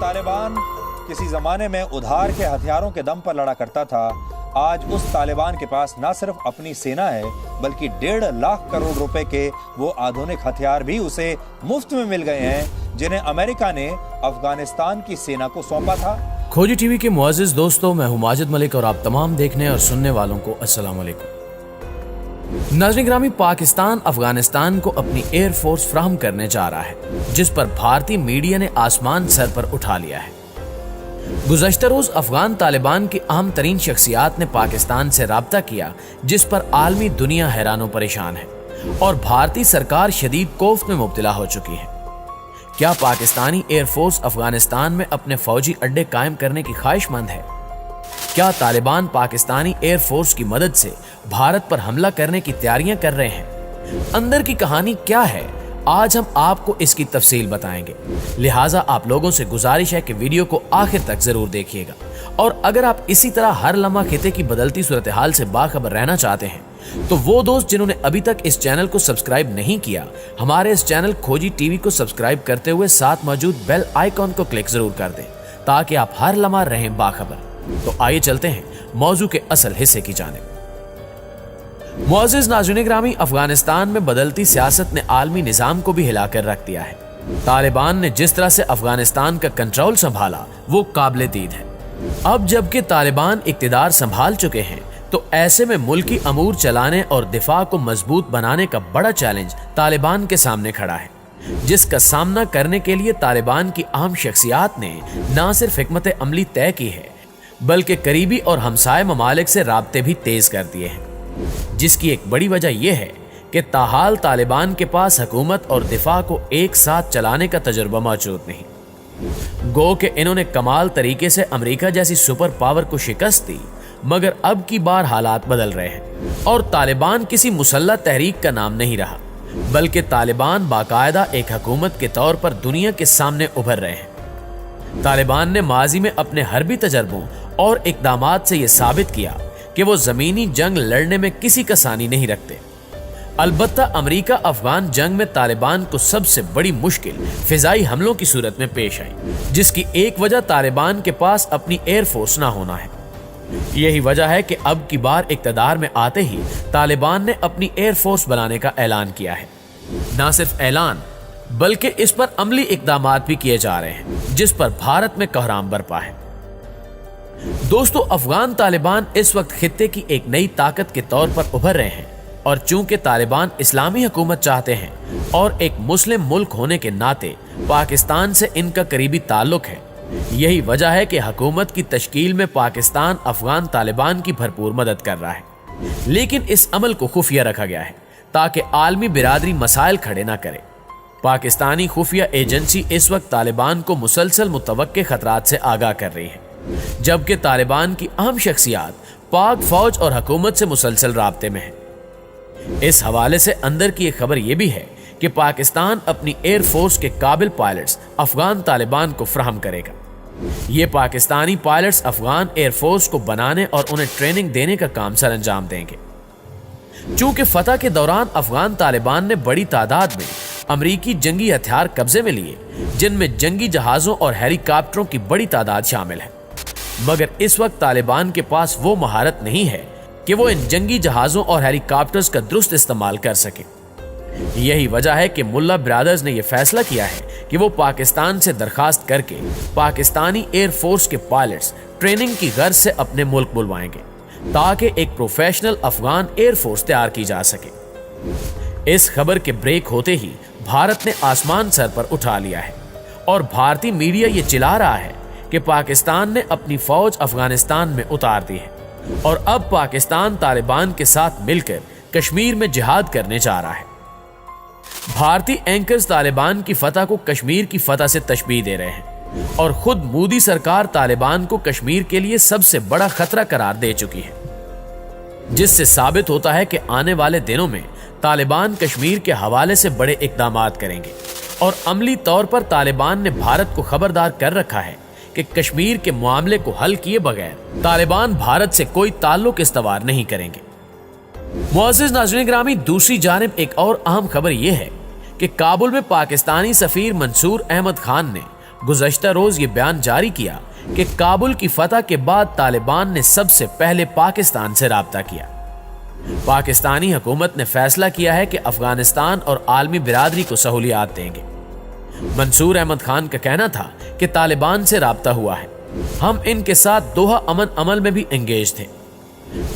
तालिबान किसी ज़माने में उधार के हथियारों के दम पर लड़ा करता था, आज उस तालिबान के पास न सिर्फ अपनी सेना है बल्कि 1.5 लाख करोड़ रुपए के वो आधुनिक हथियार भी उसे मुफ्त में मिल गए हैं जिन्हें अमेरिका ने अफगानिस्तान की सेना को सौंपा था। खोजी टीवी के मुअज़्ज़िज़ दोस्तों, मैं हूं माजिद मलिक और आप तमाम देखने और सुनने वालों को अस्सलाम वालेकुम। नाज़रीन ग्रामी, पाकिस्तान अफगानिस्तान को अपनी एयर फोर्स फराहम करने जा रहा है, जिस पर भारतीय मीडिया ने आसमान सर पर उठा लिया है। गुज़श्ता रोज अफगान तालिबान की अहम तरीन शख्सियात ने पाकिस्तान से राब्ता किया, जिस पर आलमी दुनिया हैरान परेशान है और भारतीय सरकार शदीद खौफ में मुब्तला हो चुकी है। क्या पाकिस्तानी एयरफोर्स अफगानिस्तान में अपने फौजी अड्डे कायम करने की ख्वाहिशमंद है? क्या तालिबान पाकिस्तानी एयरफोर्स की मदद से भारत पर हमला करने की तैयारियां कर रहे हैं? अंदर की कहानी क्या है, आज हम आपको इसकी तफसील बताएंगे। लिहाजा आप लोगों से गुजारिश है कि वीडियो को आखिर तक जरूर देखिएगा और अगर आप इसी तरह हर लम्हा खिते की बदलती सूरत हाल से बाखबर रहना चाहते हैं तो वो दोस्त जिन्होंने अभी तक इस चैनल को सब्सक्राइब नहीं किया, हमारे इस चैनल खोजी टीवी को सब्सक्राइब करते हुए साथ मौजूद बेल आइकॉन को क्लिक जरूर कर दें ताकि आप हर लम्हा रहें बाखबर। तो आइए चलते हैं मौजू के असल हिस्से की जानिब। मुअज़्ज़िज़ नाज़रीन ग्रामी, अफगानिस्तान में बदलती सियासत ने आलमी निज़ाम को भी हिलाकर रख दिया है। तालिबान ने जिस तरह से अफगानिस्तान का कंट्रोल संभाला वो काबिल दीद है। अब जबकि तालिबान इक़्तिदार संभाल चुके हैं तो ऐसे में मुल्की अमूर चलाने और दिफा को मजबूत बनाने का बड़ा चैलेंज तालिबान के सामने खड़ा है, जिसका सामना करने के लिए तालिबान की अहम शख्सियात ने न सिर्फ हिकमत अमली तय की है बल्कि करीबी और हमसाय ममालिक से राब्ते भी तेज कर दिए हैं, जिसकी एक बड़ी वजह यह है कि ताहाल तालिबान के पास हुकूमत और दिफा को एक साथ चलाने का तजुर्बा मौजूद नहीं। गो कि इन्होंने कमाल तरीके से अमेरिका जैसी सुपर पावर को शिकस्त दी, मगर अब की बार हालात बदल रहे हैं और तालिबान किसी मुसल्लह तहरीक का नाम नहीं रहा बल्कि तालिबान बाकायदा एक हुकूमत के तौर पर दुनिया के सामने उभर रहे हैं। तालिबान ने माजी में अपने हरबी तजर्बों और इकदामात से यह साबित किया कि वो जमीनी जंग लड़ने में किसी कसानी नहीं रखते। अलबत्ता अमेरिका अफगान जंग में तालिबान को सबसे बड़ी मुश्किल फिजाई हमलों की सूरत में पेश आई, जिसकी एक वजह तालिबान के पास अपनी एयरफोर्स ना होना है। यही वजह है कि अब की बार इक़्तिदार में आते ही तालिबान ने अपनी एयरफोर्स बनाने का ऐलान किया है। ना सिर्फ ऐलान बल्कि इस पर अमली इक़दामात भी किए जा रहे हैं, जिस पर भारत में कोहराम बरपा है। दोस्तों, अफगान तालिबान इस वक्त खित्ते की एक नई ताकत के तौर पर उभर रहे हैं और चूंकि तालिबान इस्लामी हुकूमत चाहते हैं और एक मुस्लिम मुल्क होने के नाते पाकिस्तान से इनका करीबी ताल्लुक है, यही वजह है कि हुकूमत की तश्कील में पाकिस्तान अफगान तालिबान की भरपूर मदद कर रहा है। लेकिन इस अमल को खुफिया रखा गया है ताकि आलमी बिरादरी मसाइल खड़े ना करे। पाकिस्तानी खुफिया एजेंसी इस वक्त तालिबान को मुसलसल मुतवक्के खतरात से आगाह कर रही है, जबकि तालिबान की अहम शख्सियात पाक फौज और हुकूमत से मुसलसल राब्ते में है। इस हवाले से अंदर की एक खबर यह भी है कि पाकिस्तान अपनी एयरफोर्स के काबिल पायलट्स अफगान तालिबान को फराहम करेगा। ये पाकिस्तानी पायलट्स अफगान एयरफोर्स को बनाने और उन्हें ट्रेनिंग देने का काम सर अंजाम देंगे। चूंकि फतह के दौरान अफगान तालिबान ने बड़ी तादाद में अमरीकी जंगी हथियार कब्जे में लिए, जिनमें जंगी जहाजों और हेलीकॉप्टरों की बड़ी तादाद शामिल है, मगर इस वक्त तालिबान के पास वो महारत नहीं है कि वो इन जंगी जहाजों और हेलीकॉप्टर्स का दुरुस्त इस्तेमाल कर सके। यही वजह है कि मुल्ला ब्रदर्स ने यह फैसला किया है कि वो पाकिस्तान से दरखास्त करके पाकिस्तानी एयरफोर्स के पायलट्स ट्रेनिंग की गर्ज से अपने मुल्क बुलवाएंगे ताकि एक प्रोफेशनल अफगान एयरफोर्स तैयार की जा सके। इस खबर के ब्रेक होते ही भारत ने आसमान सर पर उठा लिया है और भारतीय मीडिया ये चिल्ला रहा है कि पाकिस्तान ने अपनी फौज अफगानिस्तान में उतार दी है और अब पाकिस्तान तालिबान के साथ मिलकर कश्मीर में जिहाद करने जा रहा है। भारतीय एंकर्स तालिबान की फतह को कश्मीर की फतह से तशबीह दे रहे हैं और खुद मोदी सरकार तालिबान को कश्मीर के लिए सबसे बड़ा खतरा करार दे चुकी है, जिससे साबित होता है कि आने वाले दिनों में तालिबान कश्मीर के हवाले से बड़े इक़दामात करेंगे और अमली तौर पर तालिबान ने भारत को खबरदार कर रखा है कि कश्मीर के मामले को हल किए बगैर तालिबान भारत से कोई ताल्लुक इस्तवार नहीं करेंगे। मुअज़्ज़िज़ नाज़रीन ग्रामी, दूसरी जानिब एक और अहम खबर यह है कि काबुल में पाकिस्तानी सफीर मंसूर अहमद खान ने गुज़श्ता रोज ये बयान जारी किया कि काबुल की फतह के बाद तालिबान ने सबसे पहले पाकिस्तान से राब्ता किया। पाकिस्तानी हुकूमत ने फैसला किया है कि अफगानिस्तान और आलमी बिरादरी को सहूलियात देंगे। मंसूर अहमद खान का कहना था कि तालिबान से राब्ता हुआ है, हम इनके साथ दोहा अमन अमल में भी एंगेज थे।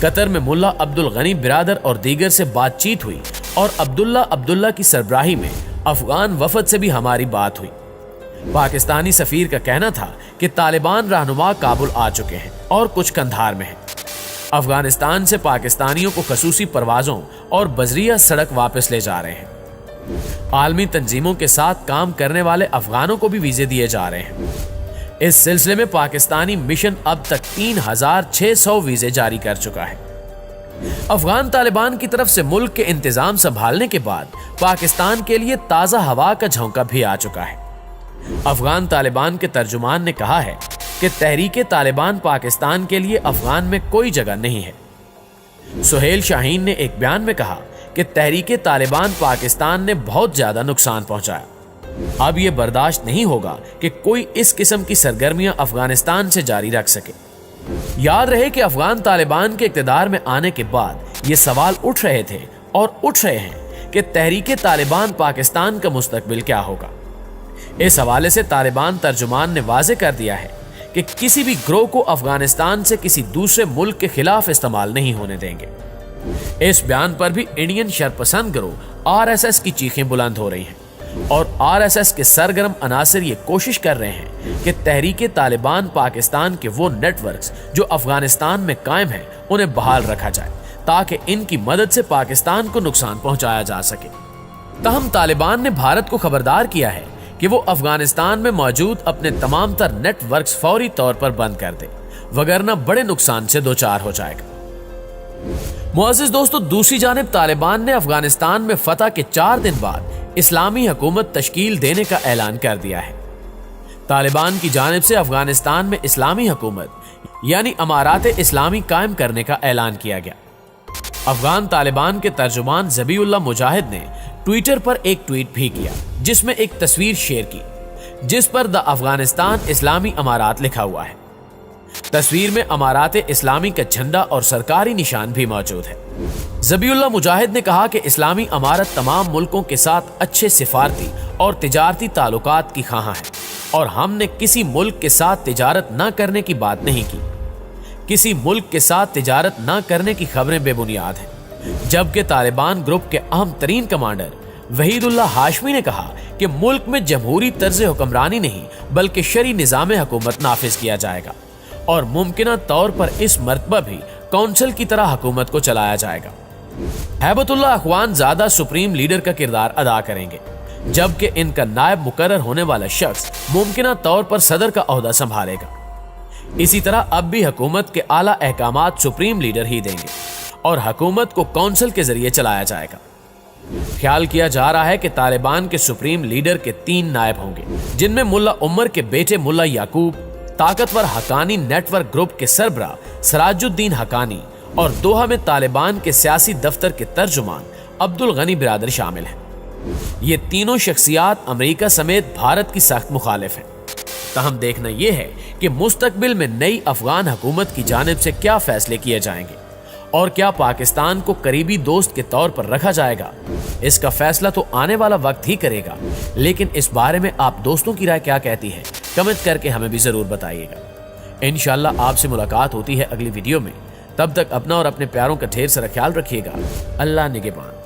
कतर में मुल्ला अब्दुल गनी बिरादर और दीगर से बातचीत हुई और अब्दुल्ला की सरबराही में अफगान वफद से भी हमारी बात हुई। पाकिस्तानी सफीर का कहना था कि तालिबान रहनुमा काबुल आ चुके हैं और कुछ कंधार में हैं। अफगानिस्तान से पाकिस्तानियों को खसूसी परवाजों और बजरिया सड़क वापस ले जा रहे हैं। आलमी तंजीमों के साथ काम करने वाले अफगानों को भी वीजे दिए जा रहे हैं। इस सिलसिले में पाकिस्तानी मिशन अब तक 3600 वीजे जारी कर चुका है। अफगान तालिबान की तरफ से मुल्क के इंतजाम संभालने के बाद पाकिस्तान के लिए ताजा हवा का झोंका भी आ चुका है। अफगान तालिबान के तर्जुमान ने कहा है कि तहरीके तालिबान पाकिस्तान के लिए अफगान में कोई जगह नहीं है। सुहेल शाहीन ने एक बयान में कहा कि तहरीके तालिबान पाकिस्तान ने बहुत ज्यादा नुकसान पहुंचाया। अब यह बर्दाश्त नहीं होगा कि कोई इस किस्म की सरगर्मियां अफगानिस्तान से जारी रख सके। याद रहे कि अफगान तालिबान के इक्तदार में आने के बाद ये सवाल उठ रहे थे और उठ रहे हैं कि तहरीके तालिबान पाकिस्तान का मुस्तकबिल क्या होगा। इस हवाले से तालिबान तर्जुमान ने वाजे कर दिया है कि किसी भी ग्रोह को अफगानिस्तान से किसी दूसरे मुल्क के खिलाफ इस्तेमाल नहीं होने देंगे। इस बयान पर भी इंडियन शरपसंद ग्रोह आरएसएस की चीखें बुलंद हो रही हैं और आरएसएस के सरगर्म अनासर ये कोशिश कर रहे हैं कि तहरीके तालिबान पाकिस्तान के वो नेटवर्क्स जो अफगानिस्तान में कायम हैं उन्हें बहाल रखा जाए ताकि इनकी मदद से पाकिस्तान को नुकसान पहुंचाया जा सके। ताहम तालिबान ने भारत को खबरदार किया है कि वो अफगानिस्तान में मौजूद अपने तमाम तर नेटवर्क्स फौरी तौर पर बंद कर दे, वगरना बड़े नुकसान से दो चार हो जाएगा। मुअज़्ज़िज़ दोस्तों, दूसरी जानिब तालिबान ने अफगानिस्तान में फतह के 4 दिन बाद इस्लामी हुकूमत तश्कील देने का ऐलान कर दिया है। तालिबान की जानिब से अफगानिस्तान में इस्लामी हुकूमत यानी अमारात इस्लामी कायम करने का ऐलान किया गया। अफगान तालिबान के तर्जुमान ज़बीउल्लाह मुजाहिद ने ट्विटर पर एक ट्वीट भी किया जिसमें एक तस्वीर शेयर की जिस पर द अफगानिस्तान इस्लामी अमारात लिखा हुआ है। तस्वीर में अमारात इस्लामी का झंडा और सरकारी निशान भी मौजूद है। ज़बीउल्लाह मुजाहिद ने कहा कि इस्लामी अमारत तमाम मुल्कों के साथ अच्छे सिफारती और तिजारती ताल्लुकात की खां है और हमने किसी मुल्क के साथ तिजारत न करने की बात नहीं की। किसी मुल्क के साथ तिजारत न करने की खबरें बेबुनियाद हैं। जबकि तालिबान ग्रुप के अहम तरीन कमांडर वहीदुल्लाह हाशमी ने कहा कि मुल्क में जमहूरी तर्ज हुक्मरानी नहीं बल्कि शरी निज़ाम हुकूमत नाफिज किया जाएगा और मुमकिना तौर पर इस मर्तबा भी कौंसिल की तरह हुकूमत को चलाया जाएगा। हैबतुल्लाह अखवान ज़्यादा सुप्रीम लीडर का किरदार अदा करेंगे जबकि इनका नायब मुकर्रर होने वाला शख्स मुमकिना तौर पर सदर का ओहदा संभालेगा। इसी तरह अब भी हुकूमत के आला अहकामात सुप्रीम लीडर ही देंगे और हुकूमत को कौंसिल के जरिए चलाया जाएगा। ख्याल किया जा रहा है कि तालिबान के सुप्रीम लीडर के 3 नायब होंगे जिनमें मुल्ला उमर के बेटे मुल्ला याकूब, ताकतवर हकानी नेटवर्क ग्रुप के सरबरा सराजुद्दीन हकानी और दोहा में तालिबान के सियासी दफ्तर के तर्जुमान अब्दुल गनी बिरादर शामिल हैं। ये तीनों शख्सियात अमेरिका समेत भारत की सख्त मुखालिफ हैं। ताहम देखना यह है कि मुस्तकबिल में नई अफगान हुकूमत की जानिब से क्या फैसले किए जाएंगे और क्या पाकिस्तान को करीबी दोस्त के तौर पर रखा जाएगा। इसका फैसला तो आने वाला वक्त ही करेगा, लेकिन इस बारे में आप दोस्तों की राय क्या कहती है कमेंट करके हमें भी जरूर बताइएगा। इंशाल्लाह आपसे मुलाकात होती है अगली वीडियो में। तब तक अपना और अपने प्यारों का ढेर सारा ख्याल रखिएगा। अल्लाह निगहबान।